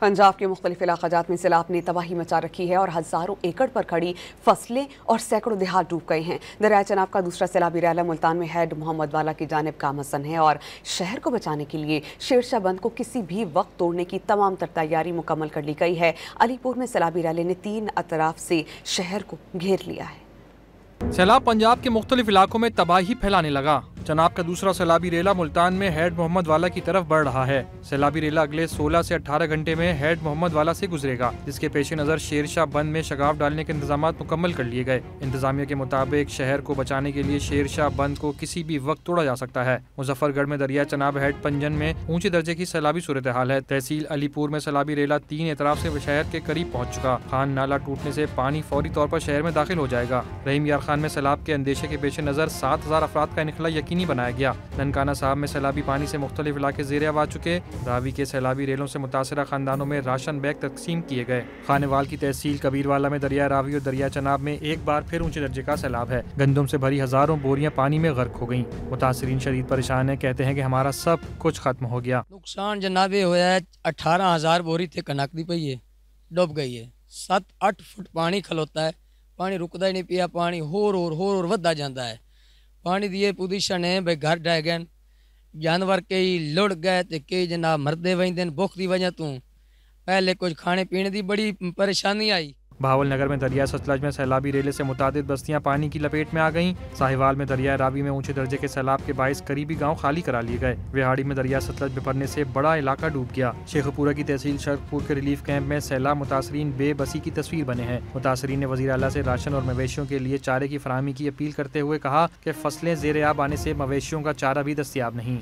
पंजाब के मुख्तलिफ इलाक़ात में सैलाब ने तबाही मचा रखी है और हज़ारों एकड़ पर खड़ी फसलें और सैकड़ों देहात डूब गए हैं। दरिया चनाब का दूसरा सैलाबी रैला मुल्तान में हेड मोहम्मद वाला की जानिब गामज़न है और शहर को बचाने के लिए शेरशाह बंद को किसी भी वक्त तोड़ने की तमाम तर तैयारी मुकम्मल कर ली गई है। अलीपुर में सैलाबी रैले ने 3 अतराफ से शहर को घेर लिया है। सैलाब पंजाब के मुख्तलिफ इलाकों में तबाही फैलाने लगा। चनाब का दूसरा सैलाबी रेला मुल्तान में हेड मोहम्मद वाला की तरफ बढ़ रहा है। सैलाबी रेला अगले 16 से 18 घंटे में हेड मोहम्मद वाला से गुजरेगा, जिसके पेश नज़र शेरशाह बंद में शगाफ डालने के इंतजाम मुकम्मल कर लिए गए। इंतजामिया के मुताबिक शहर को बचाने के लिए शेरशाह बंद को किसी भी वक्त तोड़ा जा सकता है। मुजफ्फरगढ़ में दरिया चनाब हेड पंजन में ऊंचे दर्जे की सैलाबी सूरत हाल है। तहसील अलीपुर में सैलाबी रेला 3 एतराफ से शहर के करीब पहुँच चुका। खान नाला टूटने से पानी फौरी तौर पर शहर में दाखिल हो जाएगा। रहीम यार खान में सैलाब के अंदेशे के पेश नज़र 7000 अफराद का इनखला यकीनी बनाया गया। ननकाना साहब में सैलाबी पानी से मुख्तलिफ इलाके ज़ेर आब आ चुके। रावी के सैलाबी रेलों से मुतासरा खानदानों में राशन बैग तकसीम किए गए। खानेवाल की तहसील कबीरवाला में दरिया रावी और दरिया चनाब में एक बार फिर ऊंचे दर्जे का सैलाब है। गंदम से भरी हजारों बोरियां पानी में गर्क हो गईं। मुतासरीन शदीद परेशान है, कहते हैं कि हमारा सब कुछ खत्म हो गया। नुकसान जनाबे होया है 18,000 बोरी थे कनक दी पई है, डूब गई है। 7-8 फुट पानी खलोता है, पानी रुकदा ही नहीं पिया, पानी होर वधा जाता है। पानी दी पोजीशन है भाई घर ढह गए, जानवर कई लुढ़ गए तो कई जनाब मरदे वजन भुख की वजह तू। पहले कुछ खाने पीने की बड़ी परेशानी आई। भावल नगर में दरिया सतलज में सैलाबी रेले से मुतादिद बस्तियां पानी की लपेट में आ गईं। साहिवाल में दरिया रावी में ऊंचे दर्जे के सैलाब के बाइस करीबी गांव खाली करा लिए गए। विहाड़ी में दरिया सतलज बिफरने से बड़ा इलाका डूब गया। शेखपुरा की तहसील शर्कपुर के रिलीफ कैंप में सैलाब मुतासरीन बेबसी की तस्वीर बने हैं। मुतासरीन ने वज़ीर आला से राशन और मवेशियों के लिए चारे की फराहमी की अपील करते हुए कहा कि फसलें ज़ेर आब आने से मवेशियों का चारा भी दस्तयाब नहीं।